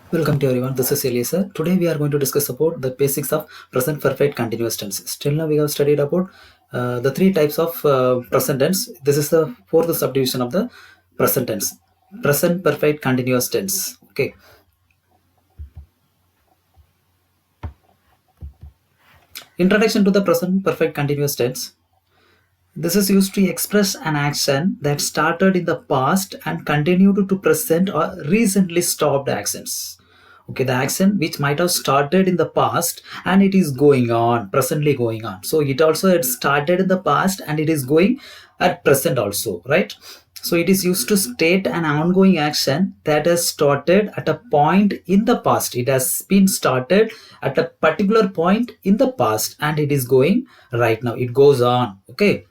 Welcome to everyone. This is Elisa. Today we are going to discuss about the basics of present perfect continuous tense. Till now we have studied about the three types of present tense. This is the fourth subdivision of the present tense. Present perfect continuous tense. Okay. Introduction to the present perfect continuous tense. This is used to express an action that started in the past and continued to present or recently stopped actions. Okay, the action which might have started in the past and it is going on, presently going on. So it also had started in the past and it is going at present also, right? So it is used to state an ongoing action that has started at a point in the past. It has been started at a particular point in the past and it is going right now. It goes on. Okay.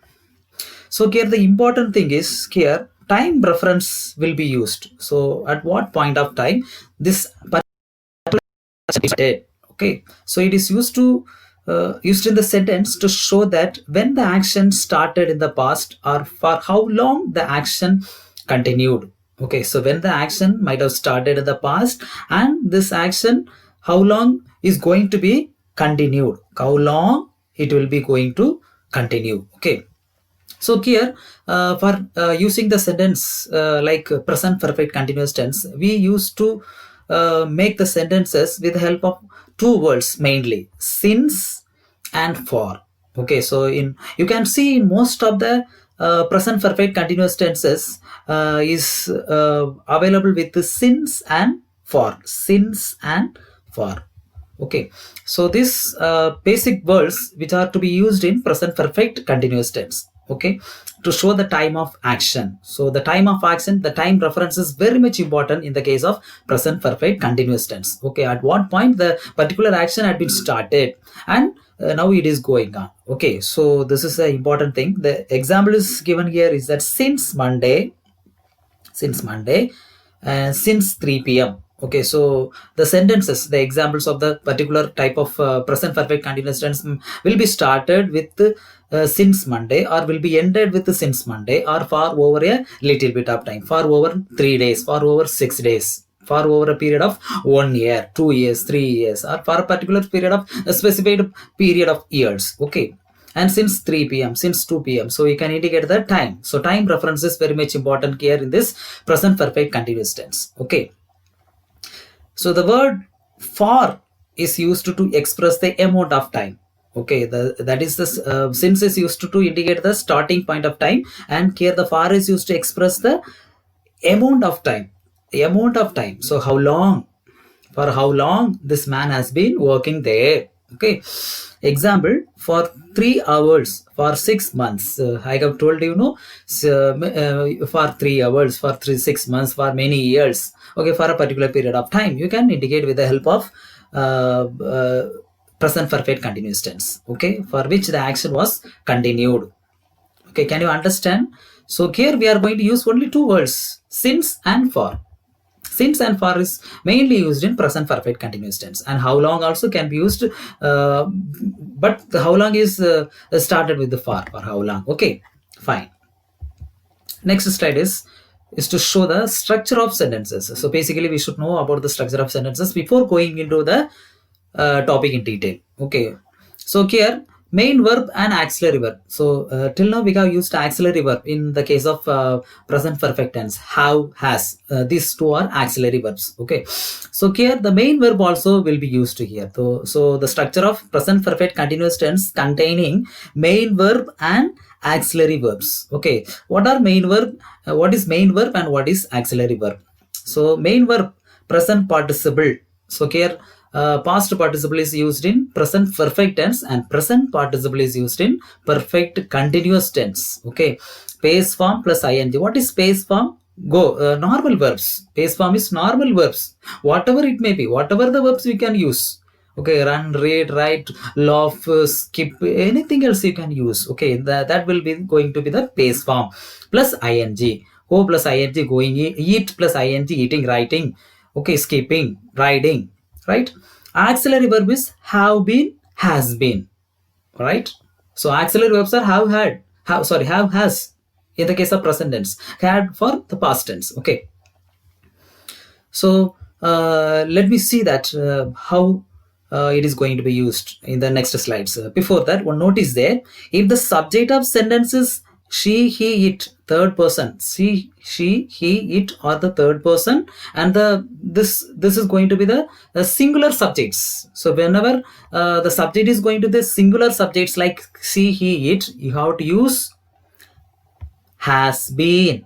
So here the important thing is here time reference will be used. So at what point of time this started? Okay. So it is used in the sentence to show that when the action started in the past or for how long the action continued. Okay. So when the action might have started in the past and this action how long is going to be continued? How long it will be going to continue? Okay. So here, for using the sentence like present perfect continuous tense, we used to make the sentences with the help of two words mainly, since and for. Okay, so in you can see in most of the present perfect continuous tenses is available with the since and for, since and for. Okay, so these basic words which are to be used in present perfect continuous tense. Okay, to show the time of action. So the time of action, the time reference is very much important in the case of present perfect continuous tense. Okay, at what point the particular action had been started and now it is going on. Okay, so this is an important thing. The example is given here is that since Monday, since 3 p.m. Okay, so the sentences, the examples of the particular type of present perfect continuous tense will be started with since Monday or will be ended with since Monday or for over a little bit of time, for over 3 days, for over 6 days, for over a period of 1 year, 2 years, 3 years, or for a particular period of a specified period of years. Okay, and since 3 p.m., since 2 p.m. So you can indicate the time. So time reference is very much important here in this present perfect continuous tense. Okay. So the word for is used to express the amount of time. Okay, that is the since is used to indicate the starting point of time, and here the for is used to express the amount of time. The amount of time. So how long? For how long this man has been working there? Okay, example, for 3 hours for 6 months. I have told you, no, so, for 3 hours for 6 months, for many years. Okay, for a particular period of time, you can indicate with the help of uh, uh, present perfect continuous tense. Okay, for which the action was continued. Okay, can you understand? So here we are going to use only two words, since and for. Since and for is mainly used in present perfect continuous tense, and how long also can be used, but the how long is started with the for how long. Okay, fine. Next slide is to show the structure of sentences. So basically we should know about the structure of sentences before going into the topic in detail. Okay, so here main verb and auxiliary verb. So till now we have used auxiliary verb in the case of present perfect tense, have, has. These two are auxiliary verbs. Okay, so here the main verb also will be used here. So the structure of present perfect continuous tense containing main verb and auxiliary verbs. Okay, what are main verb? What is main verb and what is auxiliary verb? So main verb, present participle. So here past participle is used in present perfect tense and present participle is used in perfect continuous tense. Okay, base form plus ing. What is base form? Go normal verbs. Base form is normal verbs, whatever it may be, whatever the verbs we can use. Okay, run, read, write, laugh, skip, anything else you can use. Okay, that will be going to be the base form plus ing. Go plus ing, going, eat plus ing, eating, writing. Okay, skipping, riding, right? Auxiliary verb is have been, has been, right? So auxiliary verbs are have, had, have, has in the case of present tense, had for the past tense. Okay, so let me see that how it is going to be used in the next slides. Before that, one note is there. If the subject of sentence is she, he, it, third person, she, he, it, or the third person, and this is going to be the singular subjects. So whenever the subject is going to the singular subjects like she, he, it, you have to use has been.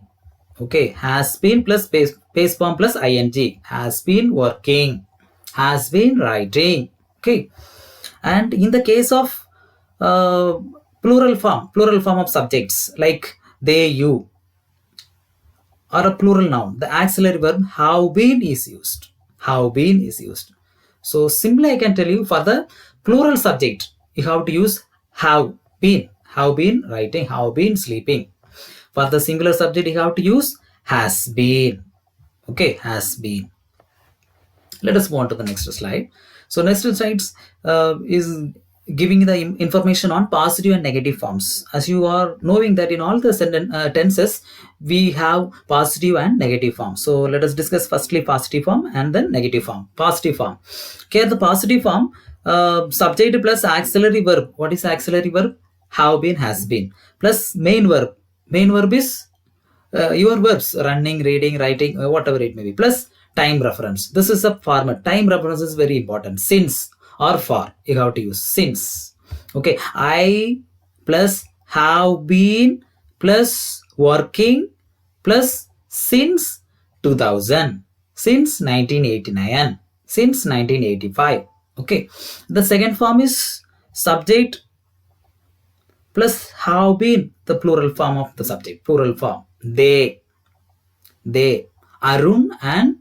Okay, has been plus base form plus ing, has been working, has been writing. Okay, and in the case of uh, plural form of subjects like they, you, or a plural noun, the auxiliary verb have been is used. Have been is used. So simply I can tell you, for the plural subject, you have to use have been writing, have been sleeping. For the singular subject, you have to use has been. Okay, has been. Let us move on to the next slide. So next slide is giving the information on positive and negative forms. As you are knowing that in all the tenses, we have positive and negative form. So let us discuss firstly positive form and then negative form. Positive form. Here the positive form, subject plus auxiliary verb. What is auxiliary verb? Have been, has been. Plus main verb. Main verb is your verbs, running, reading, writing, whatever it may be, plus time reference. This is a format. Time reference is very important. Since or for, you have to use since. Okay, I plus have been plus working plus since 2000, since 1989, since 1985. Okay, the second form is subject plus have been, the plural form of the subject, plural form. They, Arun and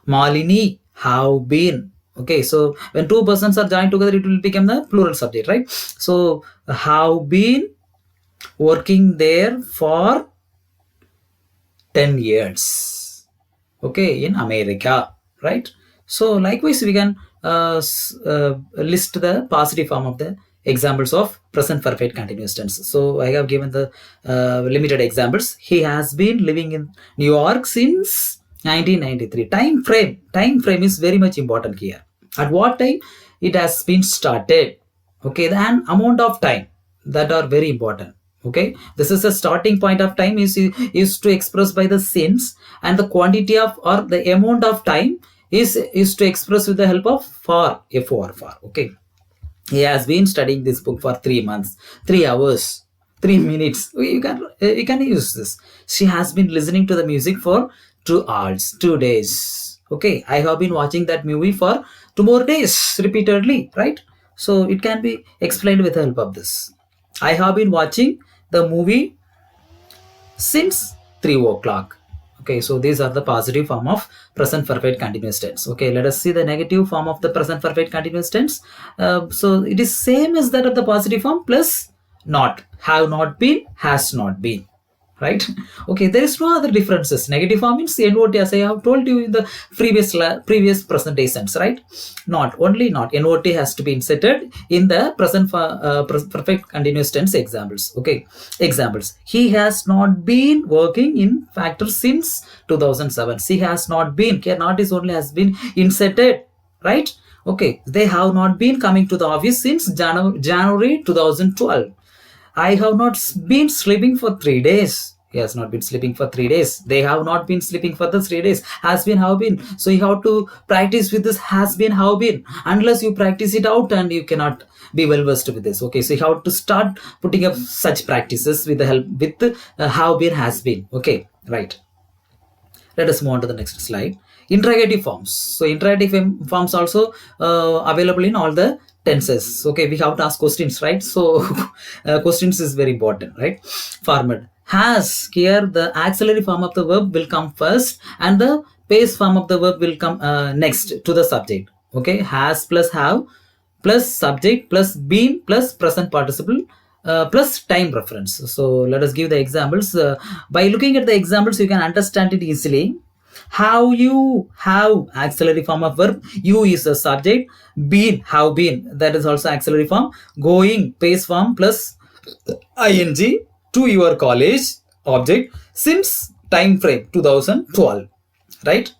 Malini have been. Okay, so when two persons are joined together, it will become the plural subject, right? So have been working there for 10 years. Okay, in America, right? So likewise, we can list the positive form of the examples of present perfect continuous tense. So I have given the limited examples. He has been living in New York since 1993. Time frame is very much important here. At what time it has been started? Okay, the amount of time, that are very important. Okay, this is a starting point of time is to express by the since, and the quantity of or the amount of time is to express with the help of for, for. Okay, he has been studying this book for 3 months, 3 hours, 3 minutes. You can use this. She has been listening to the music for 2 hours, 2 days. Okay, I have been watching that movie for 2 more days repeatedly, right? So it can be explained with the help of this. I have been watching the movie since 3 o'clock. Okay, so these are the positive form of present perfect continuous tense. Okay, let us see the negative form of the present perfect continuous tense. So it is same as that of the positive form plus not. Have not been, has not been. Right? Okay, there is no other differences. Negative form means NOT, as I have told you in the previous presentations, right? Not only not. NOT has to be inserted in the present perfect continuous tense examples. Okay, examples. He has not been working in factory since 2007. She has not been. Here not is only has been inserted, right? Okay, they have not been coming to the office since January 2012. I have not been sleeping for 3 days. He has not been sleeping for 3 days. They have not been sleeping for the 3 days. Has been, have been. So you have to practice with this has been, have been. Unless you practice it out, and you cannot be well versed with this. Okay, so you have to start putting up such practices with the help with have been, has been. Okay, right. Let us move on to the next slide. Interrogative forms. So interrogative forms also available in all the tenses. Okay, we have to ask questions, right? So questions is very important, right? Format. Has, here the auxiliary form of the verb will come first, and the base form of the verb will come next to the subject. Okay, has plus have plus subject plus been plus present participle plus time reference. So let us give the examples. By looking at the examples, you can understand it easily. How you have auxiliary form of verb. You is a subject. Been, have been, that is also auxiliary form. Going, base form plus ing, to your college, object. Since, time frame 2012, right?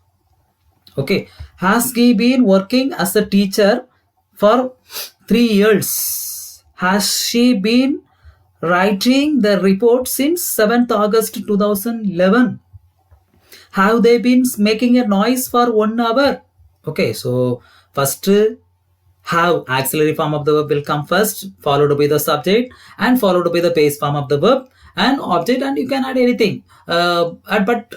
Okay. Has he been working as a teacher for 3 years? Has she been writing the report since 7th August 2011? Have they been making a noise for 1 hour? Okay, so first have auxiliary form of the verb will come first, followed by the subject, and followed by the base form of the verb and object, and you can add anything. But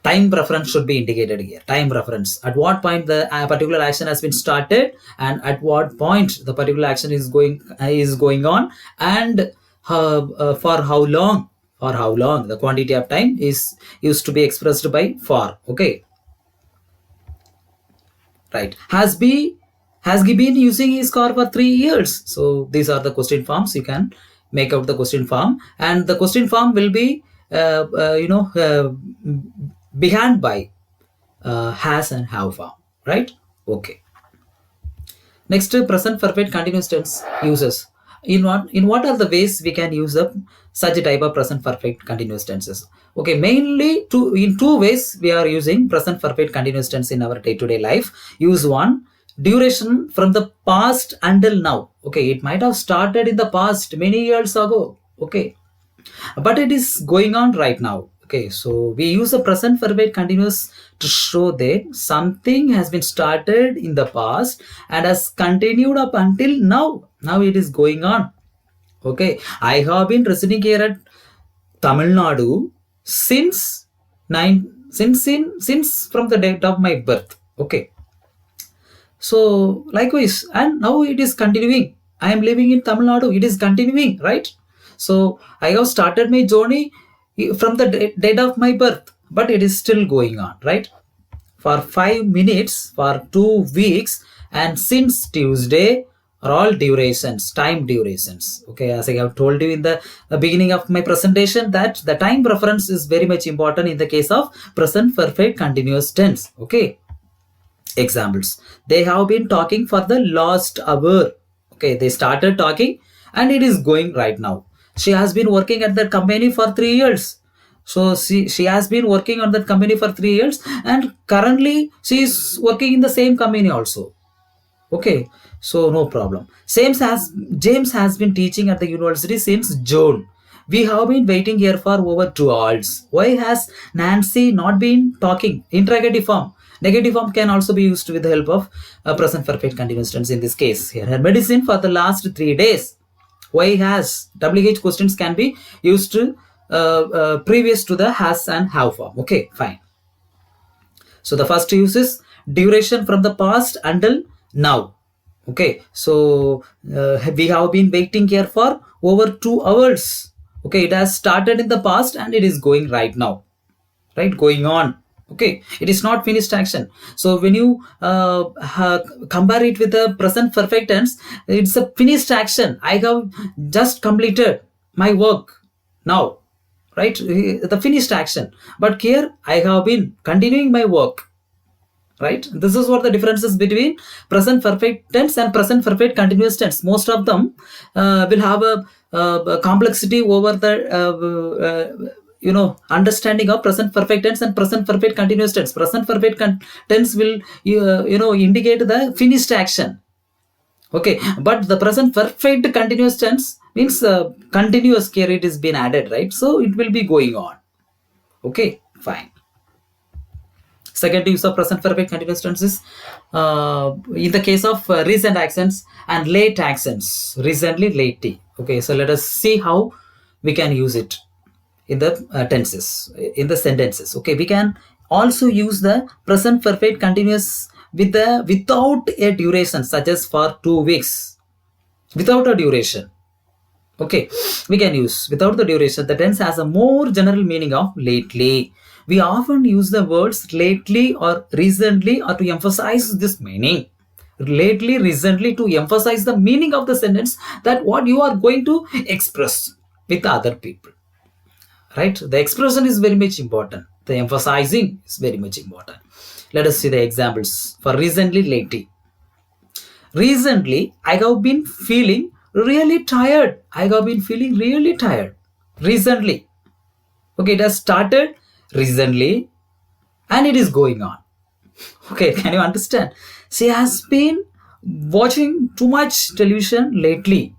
time reference should be indicated here. Time reference. At what point the particular action has been started, and at what point the particular action is going on, and for how long. For how long, the quantity of time is used to be expressed by for. Okay, right. Has he been using his car for 3 years? So these are the question forms. You can make out the question form, and the question form will be behind by has and have form, right? Okay. Next, present perfect continuous tense uses. In what are the ways we can use such a type of present perfect continuous tenses? Okay, mainly in two ways we are using present perfect continuous tense in our day-to-day life. Use one, duration from the past until now. Okay, it might have started in the past many years ago. Okay, but it is going on right now. Okay, so we use the present perfect continuous to show that something has been started in the past and has continued up until now it is going on. Okay, I have been residing here at Tamil Nadu since nine since from the date of my birth. Okay, so likewise, and now it is continuing. I am living in Tamil Nadu, it is continuing, right? So I have started my journey from the date of my birth, but it is still going on, right? For 5 minutes, for 2 weeks, and since Tuesday are all durations, time durations. Okay, as I have told you in the beginning of my presentation, that the time reference is very much important in the case of present perfect continuous tense. Okay, examples. They have been talking for the last hour. Okay, they started talking and it is going right now. She has been working at that company for 3 years. So she has been working on that company for 3 years, and currently she is working in the same company also. Okay, so no problem. Same as James has been teaching at the university since June. We have been waiting here for over 2 hours. Why has Nancy not been talking? Interrogative form. Negative form can also be used with the help of present perfect continuous tense in this case. Here, her medicine for the last 3 days. Why has WH questions can be used to previous to the has and have form. Okay, fine. So the first use is duration from the past until now. Okay, so we have been waiting here for over 2 hours. Okay, it has started in the past and it is going right now, right? Going on. Okay, it is not finished action. So when you compare it with the present perfect tense, it's a finished action. I have just completed my work now, right? The finished action. But here I have been continuing my work, right? This is what the differences between present perfect tense and present perfect continuous tense. Most of them will have a complexity over the understanding of present perfect tense and present perfect continuous tense. Present perfect tense will indicate the finished action. Okay, but the present perfect continuous tense means continuous care, it is been added, right? So it will be going on. Okay, fine. Second use of present perfect continuous tense is in the case of recent accents and late accents. Recently, lately. Okay, so let us see how we can use it in the tenses, in the sentences. Okay, we can also use the present perfect continuous without a duration, such as for 2 weeks. Without a duration. Okay, we can use without the duration. The tense has a more general meaning of lately. We often use the words lately or recently or to emphasize this meaning. Lately, recently, to emphasize the meaning of the sentence, that what you are going to express with other people. Right? The expression is very much important. The emphasizing is very much important. Let us see the examples for recently, lately. Recently, I have been feeling really tired. I have been feeling really tired. Recently. Okay, it has started recently and it is going on. Okay, can you understand? She has been watching too much television lately.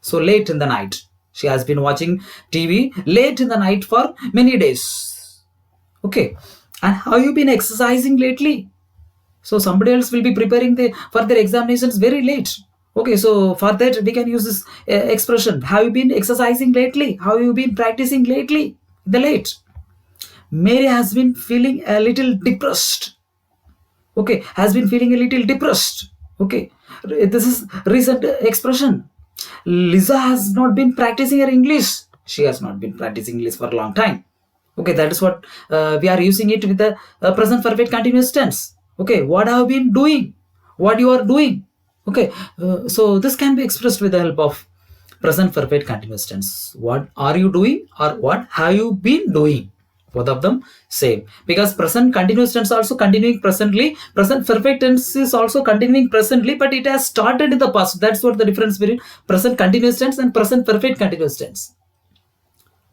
So late in the night. She has been watching TV late in the night for many days. Okay. And have you been exercising lately? So somebody else will be preparing for their examinations very late. Okay, so for that we can use this expression. Have you been exercising lately? Have you been practicing lately? The late. Mary has been feeling a little depressed. Okay, has been feeling a little depressed. Okay, this is recent expression. Lisa has not been practicing her English. She has not been practicing English for a long time. Okay, that is what we are using it with the present perfect continuous tense. Okay, what have you been doing? What you are doing? Okay, so this can be expressed with the help of present perfect continuous tense. What are you doing, or what have you been doing? Both of them same, because present continuous tense also continuing presently, present perfect tense is also continuing presently, but it has started in the past. That's what the difference between present continuous tense and present perfect continuous tense.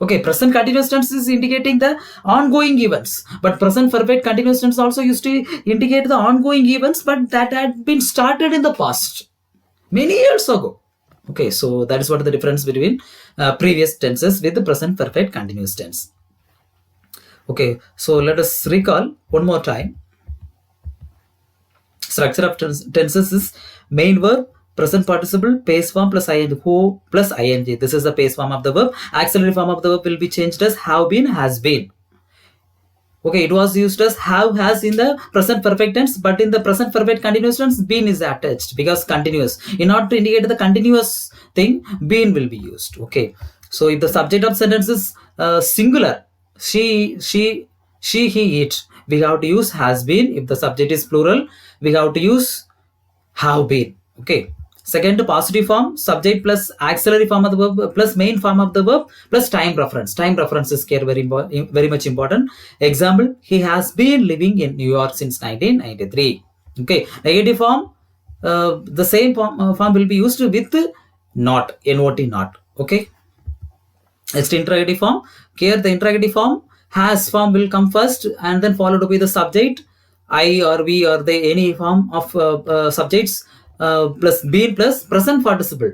Okay, present continuous tense is indicating the ongoing events, but present perfect continuous tense also used to indicate the ongoing events, but that had been started in the past many years ago. Okay, so that is what the difference between previous tenses with the present perfect continuous tense. Okay, so let us recall one more time. Structure of tenses is main verb, present participle, base form plus ing, who plus ing. This is the base form of the verb. Auxiliary form of the verb will be changed as have been, has been. Okay, it was used as have, has in the present perfect tense, but in the present perfect continuous tense, been is attached because continuous. In order to indicate the continuous thing, been will be used. Okay, so if the subject of sentence is singular, she, he, it, we have to use has been. If the subject is plural, we have to use have been. Okay. Second, positive form, subject plus auxiliary form of the verb plus main form of the verb plus time reference. Time reference is here very much important. Example, he has been living in New York since 1993. Okay. Negative form, the same form will be used with not, not, not. Okay. Next, interrogative form. Here the interrogative form, has form will come first and then followed by the subject, I or we or they, any form of subjects plus been plus present participle.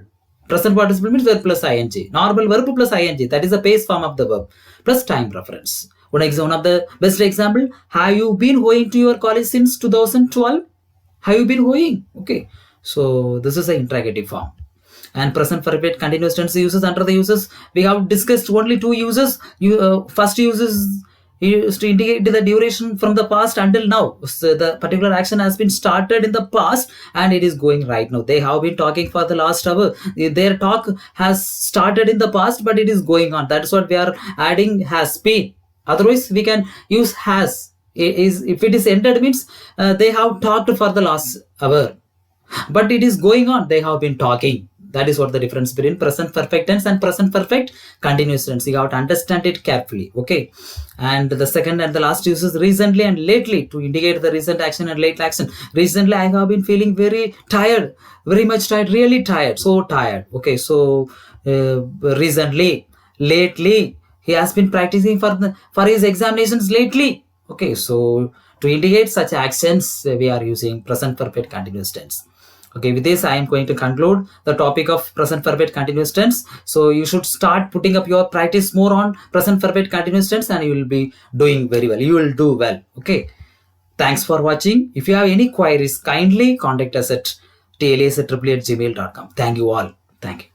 Present participle means verb plus ing. Normal verb plus ing. That is the base form of the verb plus time reference. One of the best example. Have you been going to your college since 2012? Have you been going? Okay. So this is the interrogative form. And present perfect continuous tense uses, under the uses we have discussed only two uses. First uses is to indicate the duration from the past until now. So the particular action has been started in the past and it is going right now. They have been talking for the last hour. Their talk has started in the past, but it is going on. That is what we are adding has been. Otherwise, we can use has. If it is ended means they have talked for the last hour, but it is going on. They have been talking. That is what the difference between present perfect tense and present perfect continuous tense. You have to understand it carefully. Okay. And the second and the last use is recently and lately to indicate the recent action and late action. Recently, I have been feeling very tired, very much tired, really tired, so tired. Okay. So recently, lately, he has been practicing for his examinations lately. Okay. So to indicate such actions, we are using present perfect continuous tense. Okay, with this, I am going to conclude the topic of present perfect continuous tense. So you should start putting up your practice more on present perfect continuous tense and you will be doing very well. You will do well. Okay. Thanks for watching. If you have any queries, kindly contact us at tlas@gmail.com. Thank you all. Thank you.